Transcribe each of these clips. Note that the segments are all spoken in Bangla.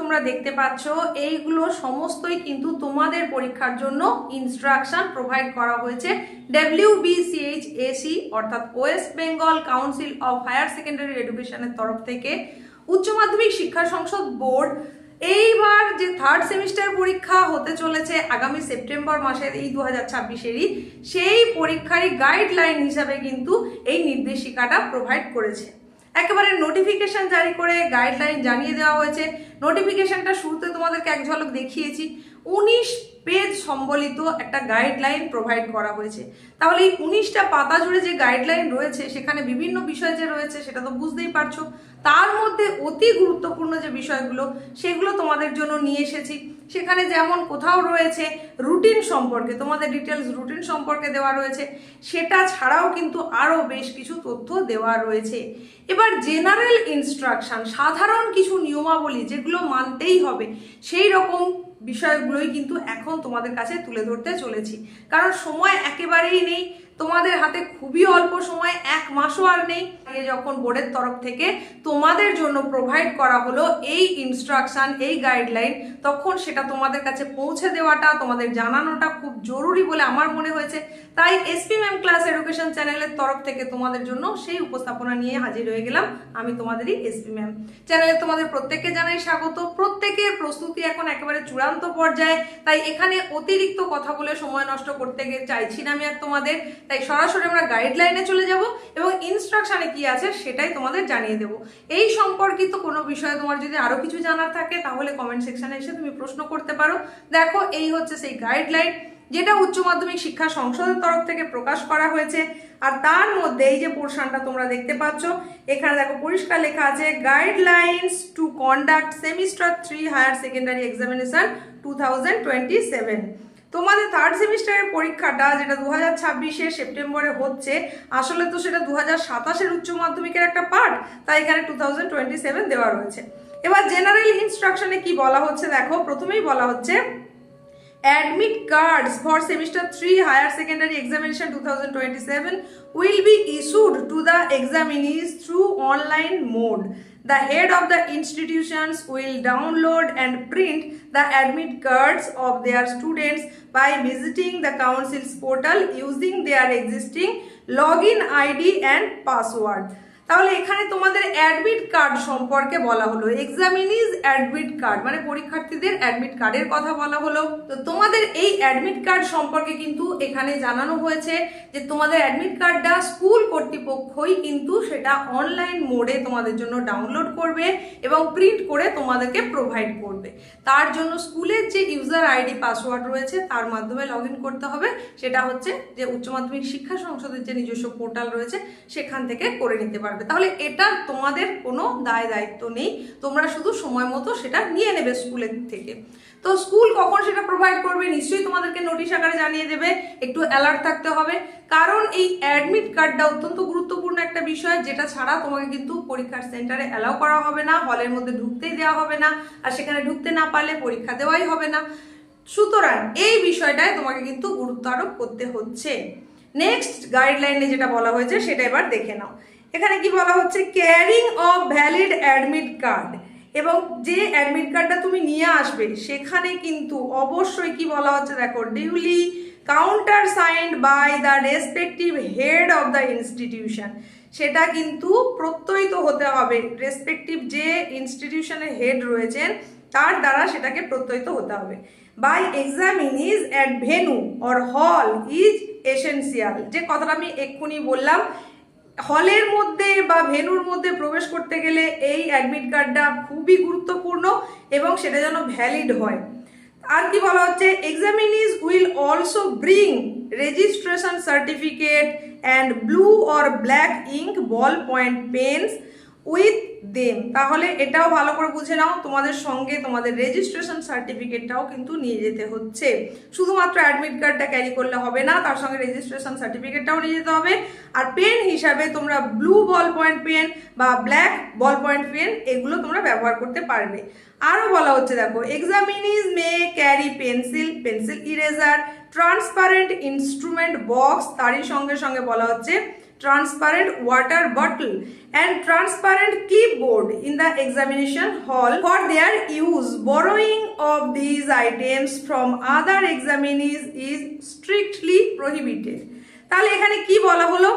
তোমরা দেখতে পাচ্ছ এইগুলো সমস্তই কিন্তু তোমাদের পরীক্ষার জন্য ইনস্ট্রাকশন প্রোভাইড করা হয়েছে WBCHAC অর্থাৎ West Bengal Council of Higher Secondary এডুকেশনের তরফ থেকে। উচ্চ মাধ্যমিক শিক্ষা সংসদ বোর্ড এইবার যে থার্ড সেমিস্টার পরীক্ষা হতে চলেছে আগামী সেপ্টেম্বর মাসের এই 2026-এরই, সেই পরীক্ষারই গাইডলাইন হিসাবে কিন্তু এই নির্দেশিকাটা প্রোভাইড করেছে। একেবারে নোটিফিকেশন জারি করে গাইডলাইন জানিয়ে দেওয়া হয়েছে। নোটিফিকেশনটা শুরুতে তোমাদেরকে এক ঝলক দেখিয়েছি। 19 পেজ সম্বলিত একটা গাইডলাইন প্রোভাইড করা হয়েছে। তাহলে এই 19টা পাতা জুড়ে যে গাইডলাইন রয়েছে সেখানে বিভিন্ন বিষয় যে রয়েছে সেটা তো বুঝতেই পারছো। তার মধ্যে অতি গুরুত্বপূর্ণ যে বিষয়গুলো সেগুলো তোমাদের জন্য নিয়ে এসেছি। সেখানে যেমন কোথাও রয়েছে রুটিন সম্পর্কে, তোমাদের ডিটেলস রুটিন সম্পর্কে দেওয়া রয়েছে, সেটা ছাড়াও কিন্তু আরও বেশ কিছু তথ্য দেওয়া রয়েছে। এবার জেনারেল ইনস্ট্রাকশন, সাধারণ কিছু নিয়মাবলী যেগুলো মানতেই হবে, সেই রকম বিষয়গুলোই কিন্তু এখন তোমাদের কাছে তুলে ধরতে চলেছি। কারণ সময় একেবারেই নেই, তোমাদের হাতে খুবই অল্প সময়, 1 মাসও আর নেই। যখন বোর্ডের তরফ থেকে তোমাদের জন্য প্রোভাইড করা হলো এই ইনস্ট্রাকশন, এই গাইডলাইন, তখন সেটা তোমাদের কাছে পৌঁছে দেওয়াটা, তোমাদের জানানোটা খুব জরুরি বলে আমার মনে হয়েছে। তাই এসপি ম্যাম ক্লাস এডুকেশন চ্যানেলের তরফ থেকে তোমাদের জন্য সেই উপস্থাপনা নিয়ে হাজির হয়ে গেলাম। আমি তোমাদেরই এসপি ম্যাম চ্যানেলে তোমাদের প্রত্যেককে জানাই স্বাগত। প্রত্যেকের প্রস্তুতি এখন একেবারে চূড়ান্ত পর্যায়ে, তাই এখানে অতিরিক্ত কথা বলে সময় নষ্ট করতে চাইছি না আমি আর তোমাদের। তাই সরাসরি আমরা গাইডলাইনে চলে যাব এবং ইনস্ট্রাকশনে কি আছে সেটাই তোমাদের জানিয়ে দেব। এই সম্পর্কিত কোনো বিষয়ে তোমার যদি আরো কিছু জানার থাকে তাহলে কমেন্ট সেকশনে এসে তুমি প্রশ্ন করতে পারো। দেখো, এই হচ্ছে সেই গাইডলাইন যেটা উচ্চ মাধ্যমিক শিক্ষা সংসদের তরফ থেকে প্রকাশ করা হয়েছে। আর তার মধ্যে এই যে পোর্শনটা তোমরা দেখতে পাচ্ছ, এখানে দেখো পরিষ্কার লেখা আছে guidelines to conduct semester 3 higher secondary examination 2027। তোমাদের থার্ড সেমিস্টারের পরীক্ষাটা যেটা 2026-এর সেপ্টেম্বরে হচ্ছে, আসলে তো সেটা 2027-এর উচ্চ মাধ্যমিকের একটা পার্ট, তাই এখানে 2027 দেওয়া রয়েছে। এবার জেনারেল ইনস্ট্রাকশনে কি বলা হচ্ছে দেখো, প্রথমেই বলা হচ্ছে admit cards for semester 3 higher secondary examination 2027 will be issued to the examinees through online mode. The head of the institutions will download and print the admit cards of their students by visiting the council's portal using their existing login ID and password. তাহলে এখানে তোমাদের অ্যাডমিট কার্ড সম্পর্কে বলা হলো, এক্সামিনিজ অ্যাডমিট কার্ড মানে পরীক্ষার্থীদের অ্যাডমিট কার্ডের কথা বলা হলো। তো তোমাদের এই অ্যাডমিট কার্ড সম্পর্কে কিন্তু এখানে জানানো হয়েছে যে তোমাদের অ্যাডমিট কার্ডটা স্কুল কর্তৃপক্ষই কিন্তু সেটা অনলাইন মোডে তোমাদের জন্য ডাউনলোড করবে এবং প্রিন্ট করে তোমাদেরকে প্রোভাইড করবে। তার জন্য স্কুলের যে ইউজার আইডি পাসওয়ার্ড রয়েছে তার মাধ্যমে লগ ইন করতে হবে। সেটা হচ্ছে যে উচ্চ মাধ্যমিক শিক্ষা সংসদের যে নিজস্ব পোর্টাল রয়েছে সেখান থেকে করে নিতে পারবে। তাহলে এটা তোমাদের কোনো দায় দায়িত্ব নেই, তোমরা শুধু সময় মতো সেটা নিয়ে নেবে স্কুলের থেকে। তো স্কুল কখন সেটা প্রোভাইড করবে নিশ্চয়ই তোমাদেরকে নোটিশ আকারে জানিয়ে দেবে, একটু অ্যালার্ট থাকতে হবে। কারণ এই অ্যাডমিট কার্ডটা অত্যন্ত গুরুত্বপূর্ণ একটা বিষয়, যেটা ছাড়া তোমাকে কিন্তু পরীক্ষার সেন্টারে অ্যালাউ করা হবে না, হলের মধ্যে ঢুকতেই দেওয়া হবে না, আর সেখানে ঢুকতে না পারলে পরীক্ষা দেওয়াই হবে না। সুতরাং এই বিষয়টায় তোমাকে কিন্তু গুরুত্ব আরোপ করতে হচ্ছে। নেক্সট গাইডলাইনে যেটা বলা হয়েছে সেটা এবার দেখে নাও। এখানে কি বলা হচ্ছে, carrying of valid admit card, এবং যে অ্যাডমিট কার্ডটা তুমি নিয়ে আসবে সেখানে কিন্তু অবশ্যই কি বলা হচ্ছে দেখো, duly counter signed by the respective head of the institution, সেটা কিন্তু প্রত্যয়িত হতে হবে। রেসপেক্টিভ যে ইনস্টিটিউশনের হেড রয়েছেন তার দ্বারা সেটাকে প্রত্যয়িত হতে হবে। By examinees at venue or hall is essential, যে কথাটা আমি এক্ষুনি বললাম, হলের মধ্যে বা ভেনুর মধ্যে প্রবেশ করতে গেলে এই অ্যাডমিট কার্ডটা খুবই গুরুত্বপূর্ণ এবং সেটা যেন ভ্যালিড হয়। আর কি বলা হচ্ছে, examinees will also bring registration certificate and blue or black ink ball point pens with them. তাহলে এটাও ভালো করে বুঝে নাও, তোমাদের সঙ্গে তোমাদের রেজিস্ট্রেশন সার্টিফিকেটটাও কিন্তু নিয়ে যেতে হচ্ছে। শুধুমাত্র অ্যাডমিট কার্ডটা ক্যারি করলে হবে না, তার সঙ্গে রেজিস্ট্রেশন সার্টিফিকেটটাও নিয়ে যেতে হবে। আর পেন হিসাবে তোমরা ব্লু বল পয়েন্ট পেন বা ব্ল্যাক বল পয়েন্ট পেন এগুলো তোমরা ব্যবহার করতে পারবে। আরও বলা হচ্ছে দেখো, examinees may carry pencil, pencil eraser, transparent instrument box, তারই সঙ্গে সঙ্গে বলা হচ্ছে transparent water bottle and transparent clipboard in the examination hall for their use. Borrowing of these items from other examinees is strictly prohibited. তাহলে এখানে কি বলা হলো,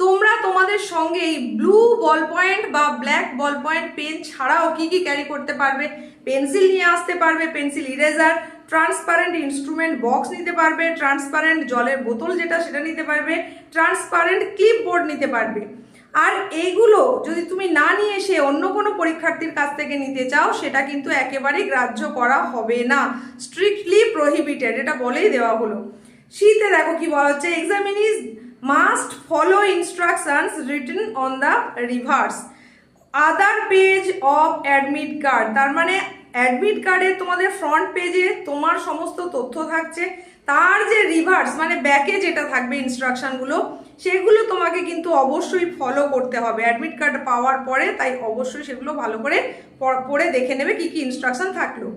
তোমরা তোমাদের সঙ্গে এই ব্লু বল পয়েন্ট বা ব্ল্যাক বল পয়েন্ট পেন ছাড়াও কি কি ক্যারি করতে পারবে, পেন্সিল নিয়ে আসতে পারবে, pencil eraser, transparent instrument box নিতে পারবে, ট্রান্সপারেন্ট জলের বোতল যেটা সেটা নিতে পারবে, ট্রান্সপারেন্ট ক্লিপবোর্ড নিতে পারবে। আর এইগুলো যদি তুমি না নিয়ে এসে অন্য কোনো পরীক্ষার্থীর কাছ থেকে নিতে চাও সেটা কিন্তু একেবারেই গ্রাহ্য করা হবে না, স্ট্রিক্টলি প্রহিবিটেড, এটা বলেই দেওয়া হলো। শীতে দেখো কি বলা হচ্ছে, examinees must follow instructions written on the reverse other page of admit card. তার মানে অ্যাডমিট কার্ডে তোমাদের ফ্রন্ট পেজে তোমার সমস্ত তথ্য থাকছে, তার যে রিভার্স মানে ব্যাকে যেটা থাকবে ইনস্ট্রাকশনগুলো সেগুলো তোমাকে কিন্তু অবশ্যই ফলো করতে হবে অ্যাডমিট কার্ড পাওয়ার পরে। তাই অবশ্যই সেগুলো ভালো করে পড়ে দেখে নেবে কি কি ইনস্ট্রাকশন থাকলো।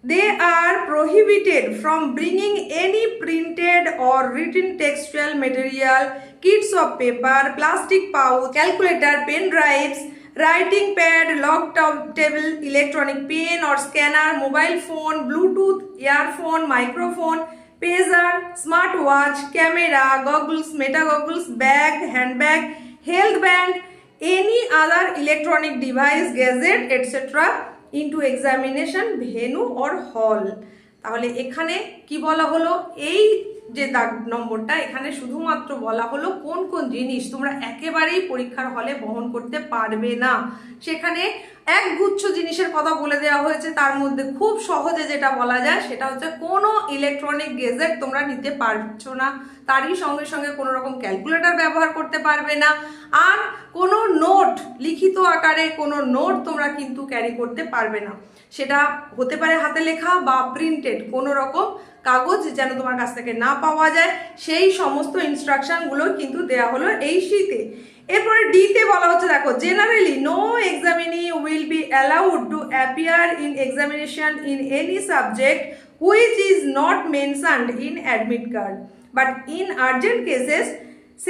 They are prohibited from bringing any printed or written textual material, kits of paper, plastic pouch, calculator, pen drives, writing pad, log table, electronic pen or scanner, mobile phone, Bluetooth, earphone, microphone, pager, smartwatch, camera, goggles, meta goggles, bag, handbag, health band, any other electronic device, gadget, etc. into examination venue or hall. তাহলে এখানে কি বলা হলো, এই যে দাগ নম্বরটা এখানে শুধুমাত্র বলা হলো কোন কোন জিনিস তোমরা একেবারেই পরীক্ষার হলে বহন করতে পারবে না। সেখানে এক গুচ্ছ জিনিসের কথা বলে দেওয়া হয়েছে, তার মধ্যে খুব সহজে যেটা বলা যায় সেটা হচ্ছে কোনো ইলেকট্রনিক গেজেট তোমরা নিতে পারছো না, তারই সঙ্গে সঙ্গে কোনো রকম ক্যালকুলেটর ব্যবহার করতে পারবে না, আর কোনো নোট লিখিত আকারে কোনো নোট তোমরা কিন্তু ক্যারি করতে পারবে না। সেটা হতে পারে হাতে লেখা বা প্রিন্টেড কোনো রকম কাগজ যেন তোমার কাছ থেকে না পাওয়া যায়, সেই সমস্ত ইনস্ট্রাকশনগুলো কিন্তু দেওয়া হলো এই শীতে। এরপরে ডিতে বলা হচ্ছে দেখো, generally no examinee will be allowed to appear in examination in any subject which is not mentioned in admit card, but in urgent cases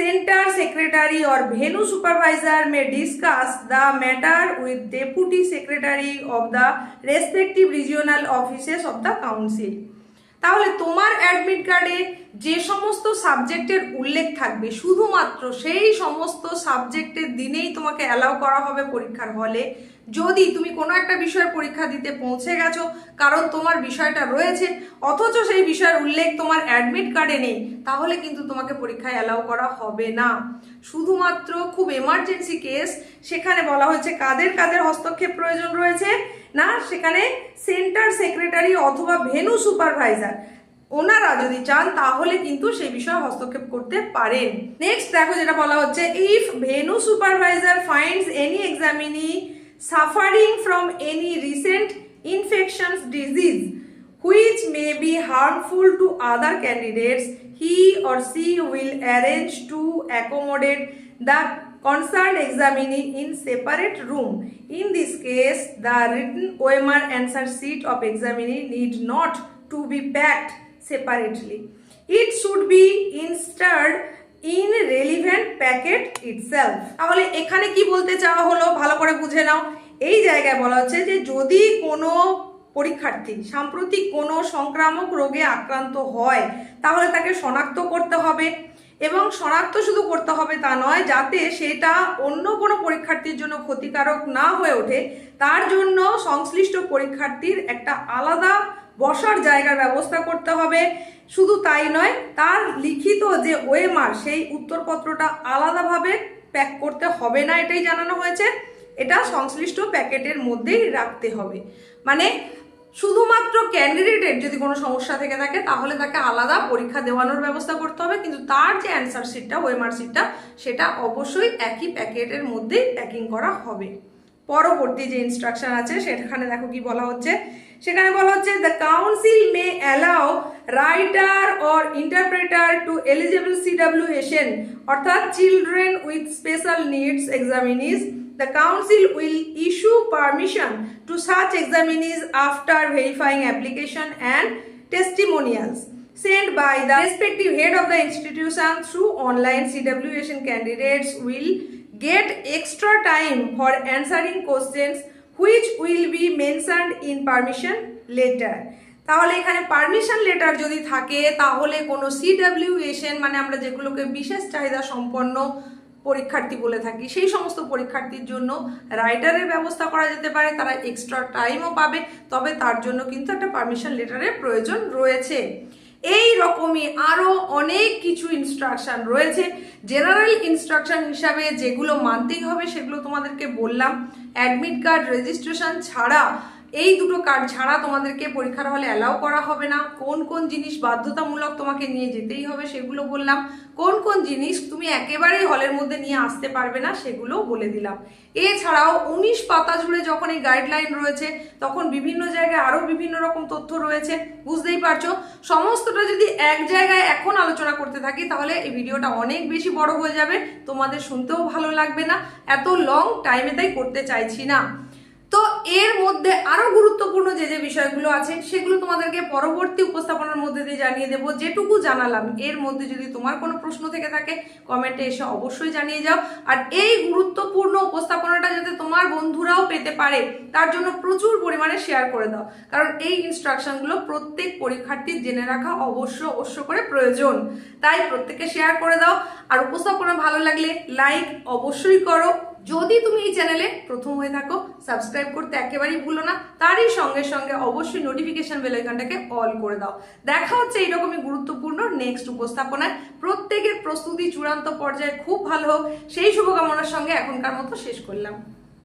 Center Secretary or venue supervisor may discuss the matter with Deputy Secretary of the respective regional offices of the council. তাহলে তোমার অ্যাডমিট কার্ডে যে সমস্ত সাবজেক্টের উল্লেখ থাকবে শুধুমাত্র সেই সমস্ত সাবজেক্টের দিনেই তোমাকে অ্যালাউ করা হবে পরীক্ষার হলে। যদি তুমি কোনো একটা বিষয়ের পরীক্ষা দিতে পৌঁছে গেছো কারণ তোমার বিষয়টা রয়েছে অথচ সেই বিষয়ের উল্লেখ তোমার অ্যাডমিট কার্ডে নেই, তাহলে কিন্তু তোমাকে পরীক্ষায় অ্যালাউ করা হবে না। শুধুমাত্র খুব এমার্জেন্সি কেস, সেখানে বলা হয়েছে কাদের কাদের হস্তক্ষেপ প্রয়োজন রয়েছে না, সেখানে সেন্টার সেক্রেটারি অথবা ভেন্যু সুপারভাইজার ওনারা যদি চান তাহলে কিন্তু সেই বিষয়ে হস্তক্ষেপ করতে পারেন। নেক্সট দেখো যেটা বলা হচ্ছে, if venue supervisor finds any examinee suffering from any recent infectious disease which may be harmful to other candidates, he or she will arrange to accommodate the concerned examinee in separate room. In this case, the written OMR answer sheet of examinee need not to be packed separately. It should be inserted in relevant packet itself. তাহলে এখানে কি বলতে চাওয়া হলো ভালো করে বুঝে নাও। এই জায়গায় বলা হচ্ছে যে যদি কোনো পরীক্ষার্থী সাম্প্রতিক কোনো সংক্রামক রোগে আক্রান্ত হয় তাহলে তাকে শনাক্ত করতে হবে, এবং শনাক্ত শুধু করতে হবে তা নয়, যাতে সেটা অন্য কোনো পরীক্ষার্থীর জন্য ক্ষতিকারক না হয়ে ওঠে তার জন্য সংশ্লিষ্ট পরীক্ষার্থীর একটা আলাদা বসার জায়গার ব্যবস্থা করতে হবে। শুধু তাই নয়, তার লিখিত যে ওএমআর সেই উত্তরপত্রটা আলাদাভাবে প্যাক করতে হবে না, এটাই জানানো হয়েছে। এটা সংশ্লিষ্ট প্যাকেটের মধ্যেই রাখতে হবে। মানে শুধুমাত্র ক্যান্ডিডেটের যদি কোনো সমস্যা থেকে থাকে তাহলে তাকে আলাদা পরীক্ষা দেওয়ানোর ব্যবস্থা করতে হবে, কিন্তু তার যে অ্যান্সার শিটটা ওএমআর শিটটা সেটা অবশ্যই একই প্যাকেটের মধ্যেই প্যাকিং করা হবে। পরবর্তী যে ইনস্ট্রাকশন আছে সেখানে দেখো কি বলা হচ্ছে, সেখানে বলা হচ্ছে the council may allow writer or interpreter to eligible CWSN অর্থাৎ children with special needs examinees. The council will issue permission to such examinees after verifying application and testimonials. sent by the respective head of the institution through online. CWSN candidates will get extra time for answering questions which will be mentioned in permission letter. তাহলে এখানে পারমিশন লেটার যদি থাকে তাহলে কোনো CWSN মানে আমরা যেগুলোকে বিশেষ চাহিদা সম্পন্ন পরীক্ষার্থী বলে থাকি সেই সমস্ত পরীক্ষার্থীর জন্য রাইটারের ব্যবস্থা করা যেতে পারে, তারা এক্সট্রা টাইমও পাবে, তবে তার জন্য কিন্তু একটা পারমিশন লেটারের প্রয়োজন রয়েছে। এই রকমই আরও অনেক কিছু ইনস্ট্রাকশন রয়েছে। জেনারেল ইনস্ট্রাকশন হিসাবে যেগুলো মানতেই হবে সেগুলো তোমাদেরকে বললাম। অ্যাডমিট কার্ড রেজিস্ট্রেশন ছাড়া, এই দুটো কার্ড ছাড়া তোমাদেরকে পরীক্ষার হলে অ্যালাউ করা হবে না। কোন কোন জিনিস বাধ্যতামূলক তোমাকে নিয়ে যেতেই হবে সেগুলো বললাম। কোন কোন জিনিস তুমি একেবারেই হলের মধ্যে নিয়ে আসতে পারবে না সেগুলোও বলে দিলাম। এছাড়াও 19 পাতা জুড়ে যখন এই গাইডলাইন রয়েছে তখন বিভিন্ন জায়গায় আরও বিভিন্ন রকম তথ্য রয়েছে, বুঝতেই পারছো। সমস্তটা যদি এক জায়গায় এখন আলোচনা করতে থাকি তাহলে এই ভিডিওটা অনেক বেশি বড় হয়ে যাবে, তোমাদের শুনতেও ভালো লাগবে না, এত লং টাইমে তাই করতে চাইছি না। তো এর মধ্যে আরো গুরুত্বপূর্ণ যে যে বিষয়গুলো আছে সেগুলো তোমাদেরকে পরবর্তী উপস্থাপনার মধ্যে দিয়ে জানিয়ে দেবো। যেটুকু জানালাম এর মধ্যে যদি তোমার কোনো প্রশ্ন থেকে থাকে কমেন্টে এসে অবশ্যই জানিয়ে যাও। আর এই গুরুত্বপূর্ণ উপস্থাপনাটা যাতে তোমার বন্ধুরাও পেতে পারে তার জন্য প্রচুর পরিমাণে শেয়ার করে দাও, কারণ এই ইনস্ট্রাকশনগুলো প্রত্যেক পরীক্ষার্থীর জেনে রাখা অবশ্য করে প্রয়োজন। তাই প্রত্যেককে শেয়ার করে দাও। আর উপস্থাপনা ভালো লাগলে লাইক অবশ্যই করো। যদি তুমি এই চ্যানেলে প্রথম হয়ে থাকো সাবস্ক্রাইব করতে একেবারেই ভুলো না, তারই সঙ্গে সঙ্গে অবশ্যই নোটিফিকেশন বেল আইকনটাকে অল করে দাও। দেখা হচ্ছে এইরকমই গুরুত্বপূর্ণ নেক্সট উপস্থাপনায়। প্রত্যেকের প্রস্তুতি চূড়ান্ত পর্যায়ে খুব ভালো হোক সেই শুভকামনার সঙ্গে এখনকার মতো শেষ করলাম।